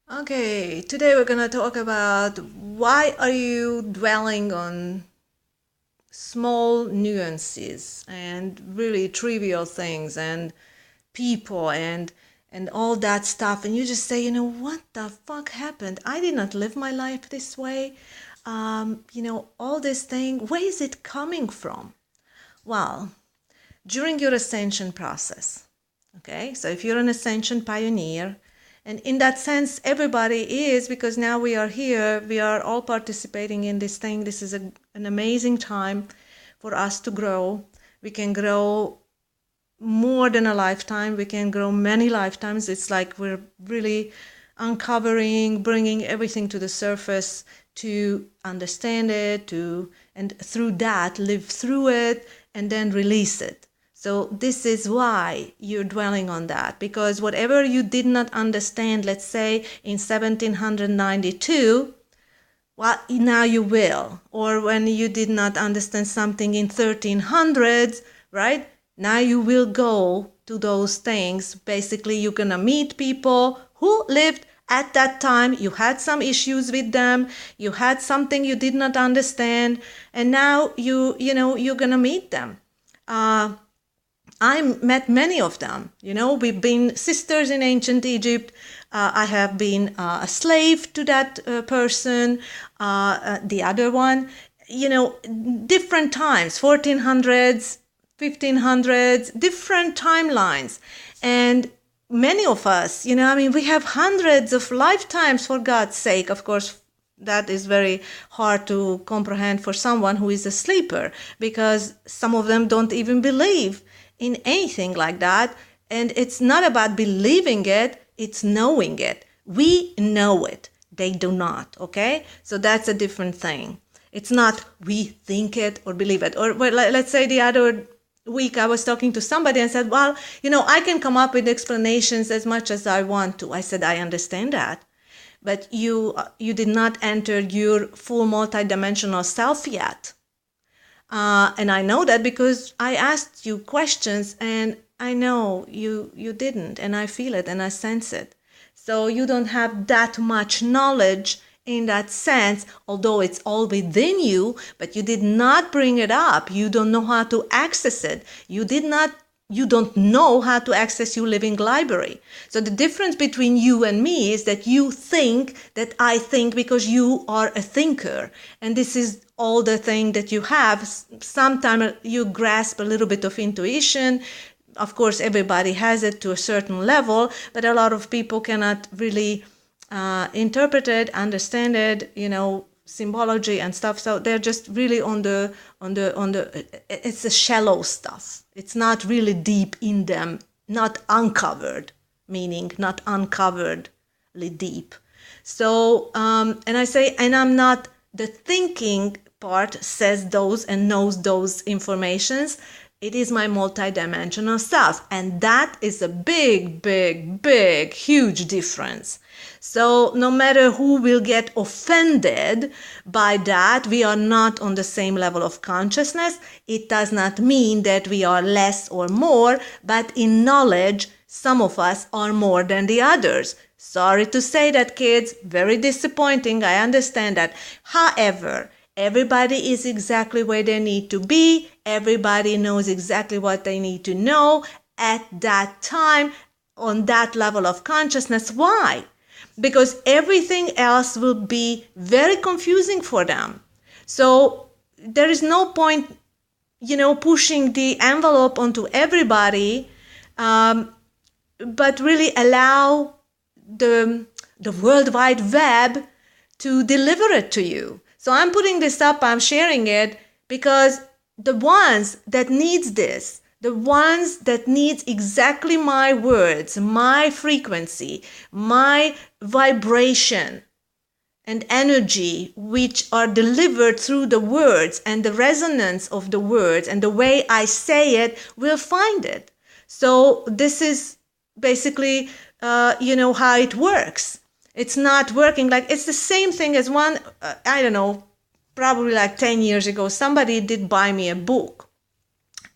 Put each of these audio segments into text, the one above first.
Okay, today we're gonna talk about why are you dwelling on small nuances and really trivial things and people and all that stuff, and you just say, what the fuck happened? I did not live my life this way. All this thing, where is it coming from? Well, during your ascension process. Okay, so if you're an ascension pioneer, and in that sense, everybody is, because now we are here, we are all participating in this thing. This is an amazing time for us to grow. We can grow more than a lifetime. We can grow many lifetimes. It's like we're really uncovering, bringing everything to the surface to understand it, and through that live through it and then release it. So this is why you're dwelling on that, because whatever you did not understand, let's say in 1792, well, now you will. Or when you did not understand something in 1300s, right? Now you will go to those things. Basically, you're going to meet people who lived at that time. You had some issues with them. You had something you did not understand. And now you're going to meet them. I met many of them. We've been sisters in ancient Egypt. I have been a slave to that person. The other one, different times, 1400s, 1500s, different timelines. And many of us, we have hundreds of lifetimes, for God's sake. Of course, that is very hard to comprehend for someone who is a sleeper, because some of them don't even believe in anything like that. And it's not about believing it, it's knowing it. We know it, they do not. Okay, so that's a different thing. It's not we think it or believe it. Or well, let's say the other week I was talking to somebody and said, well, I can come up with explanations as much as I want to. I said, I understand that, but you did not enter your full multidimensional self yet. And I know that because I asked you questions, and I know you didn't, and I feel it and I sense it. So you don't have that much knowledge in that sense, although it's all within you, but you did not bring it up. You don't know how to access it. You don't know how to access your living library. So the difference between you and me is that you think that I think because you are a thinker. And this is all the thing that you have. Sometimes you grasp a little bit of intuition. Of course, everybody has it to a certain level, but a lot of people cannot really interpret it, understand it, symbology and stuff. So they're just really on the it's the shallow stuff. It's not really deep in them, not uncovered, meaning not uncoveredly deep. So and I say, and I'm not, the thinking part says those and knows those informations. It is my multidimensional self, and that is a big, big, big, huge difference. So no matter who will get offended by that, we are not on the same level of consciousness. It does not mean that we are less or more, but in knowledge, some of us are more than the others. Sorry to say that, kids, very disappointing, I understand that. However, everybody is exactly where they need to be. Everybody knows exactly what they need to know at that time on that level of consciousness. Why? Because everything else will be very confusing for them. So there is no point, pushing the envelope onto everybody, but really allow the World Wide Web to deliver it to you. So I'm putting this up, I'm sharing it, because the ones that needs this, the ones that needs exactly my words, my frequency, my vibration and energy, which are delivered through the words and the resonance of the words and the way I say it, will find it. So this is basically, how it works. It's not working like, it's the same thing as one, I don't know, probably like 10 years ago, somebody did buy me a book.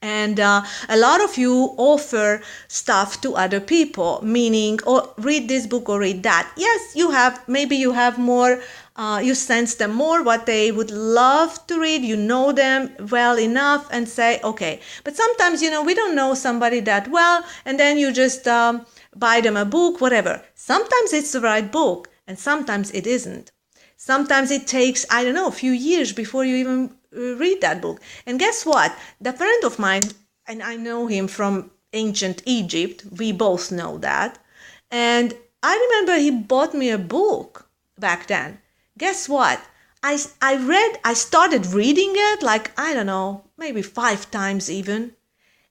And a lot of you offer stuff to other people, meaning, oh, read this book or read that. Yes, you have, maybe you have more, you sense them more, what they would love to read. You know them well enough and say, okay. But sometimes, we don't know somebody that well, and then you just buy them a book, whatever. Sometimes it's the right book, and sometimes it isn't. Sometimes it takes, I don't know, a few years before you even read that book. And guess what? The friend of mine, and I know him from ancient Egypt, we both know that. And I remember he bought me a book back then. Guess what? I started reading it like, I don't know, maybe 5 times even.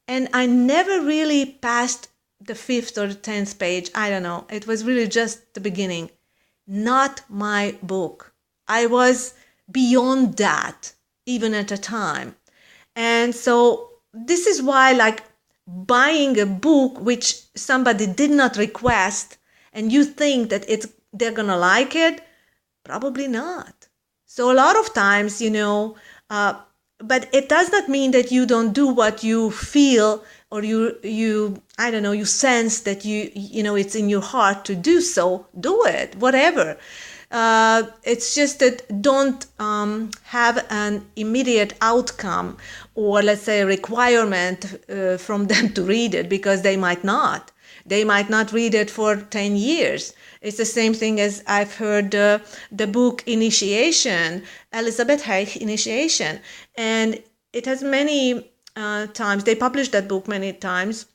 And I never really passed the 5th or the 10th page. I don't know. It was really just the beginning. Not my book. I was beyond that, even at the time. And so this is why, like, buying a book which somebody did not request and you think that they're gonna like it, probably not. So a lot of times, but it does not mean that you don't do what you feel, or you I don't know, you sense that it's in your heart to do so. Do it, whatever. It's just that don't have an immediate outcome, or let's say a requirement from them to read it, because they might not. They might not read it for 10 years. It's the same thing as I've heard the book Initiation, Elizabeth Reich Initiation. And it has many times, they published that book many times.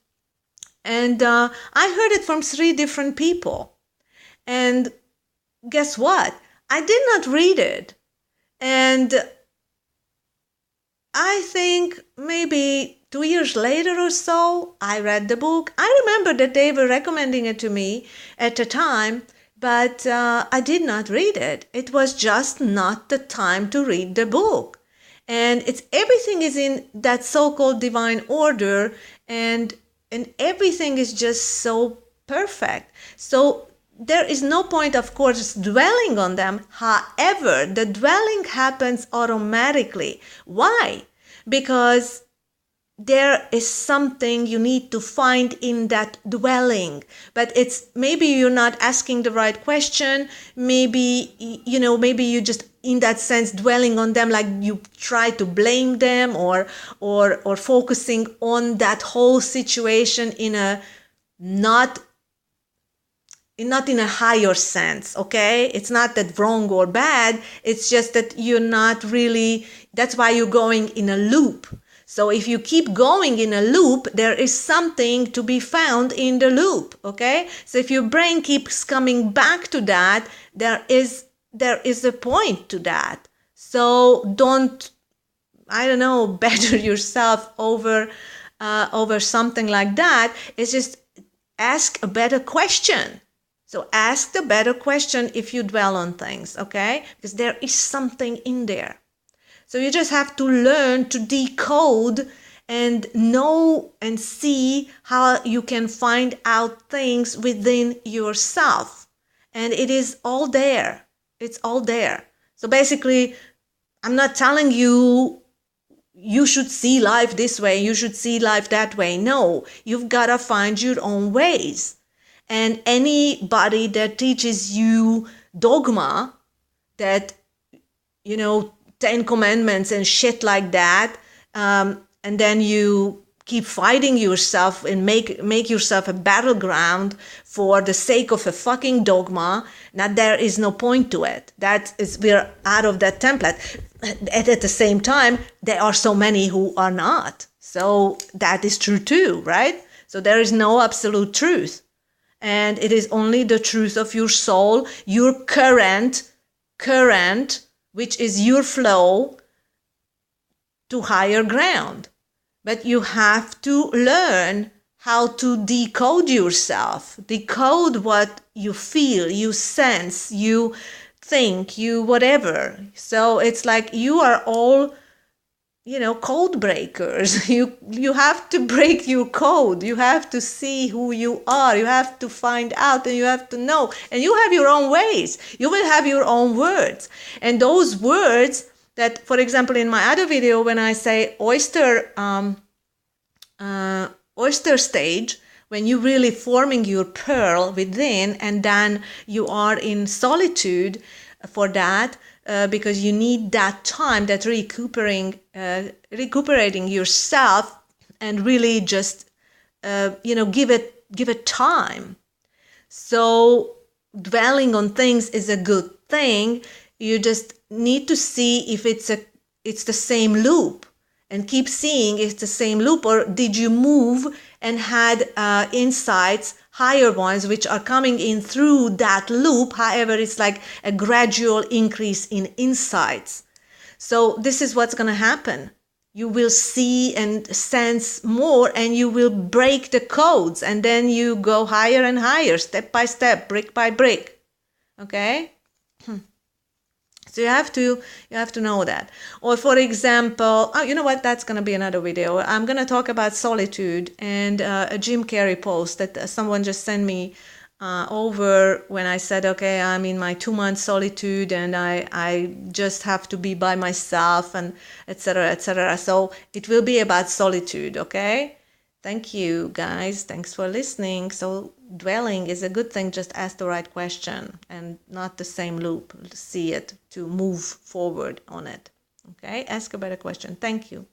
And I heard it from 3 different people. And guess what? I did not read it. And I think maybe 2 years later or so, I read the book. I remember that they were recommending it to me at the time, but I did not read it. It was just not the time to read the book. And everything is in that so-called divine order, and everything is just so perfect. So there is no point, of course, dwelling on them. However, the dwelling happens automatically. Why? Because there is something you need to find in that dwelling, but it's maybe you're not asking the right question. Maybe you just, in that sense, dwelling on them, like you try to blame them, or focusing on that whole situation in a not in a higher sense. Okay, it's not that wrong or bad. It's just that you're not really. That's why you're going in a loop. So if you keep going in a loop, there is something to be found in the loop, okay? So if your brain keeps coming back to that, there is a point to that. So don't, batter yourself over something like that. It's just ask a better question. So ask the better question if you dwell on things, okay? Because there is something in there. So you just have to learn to decode and know and see how you can find out things within yourself. And it is all there. It's all there. So basically, I'm not telling you should see life this way, you should see life that way. No, you've got to find your own ways. And anybody that teaches you dogma, that, 10 commandments and shit like that, and then you keep fighting yourself and make yourself a battleground for the sake of a fucking dogma, now there is no point to it. We're out of that template. And at the same time, there are so many who are not. So that is true too, right? So there is no absolute truth. And it is only the truth of your soul, your current, which is your flow to higher ground. But you have to learn how to decode yourself, decode what you feel, you sense, you think, you whatever. So it's like you are all, code breakers. You have to break your code. You have to see who you are. You have to find out, and you have to know. And you have your own ways. You will have your own words. And those words that, for example, in my other video, when I say oyster oyster stage, when you're really forming your pearl within, and then you are in solitude for that, because you need that time, that recuperating yourself, and really just give it time. So dwelling on things is a good thing. You just need to see if it's the same loop, and keep seeing if it's the same loop, or did you move and had insights, higher ones, which are coming in through that loop. However, it's like a gradual increase in insights. So this is what's going to happen. You will see and sense more, and you will break the codes, and then you go higher and higher, step by step, brick by brick. Okay? So you have to know that. Or for example, you know what? That's going to be another video. I'm going to talk about solitude, and a Jim Carrey post that someone just sent me over when I said, okay, I'm in my 2-month solitude, and I just have to be by myself, and etc., etc. So it will be about solitude. Okay. Thank you, guys. Thanks for listening. So dwelling is a good thing. Just ask the right question and not the same loop. See it to move forward on it. Okay? Ask a better question. Thank you.